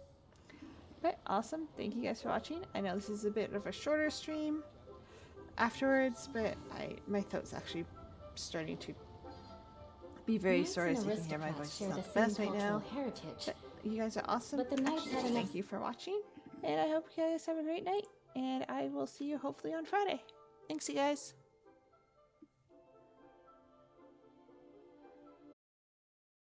But awesome, thank you guys for watching. I know this is a bit of a shorter stream afterwards, but my throat's actually starting to be very sore, as you can hear my voice is not the best right now. But you guys are awesome. But the Knights Actually, had thank you for watching, and I hope you guys have a great night, and I will see you hopefully on Friday. Thanks, you guys.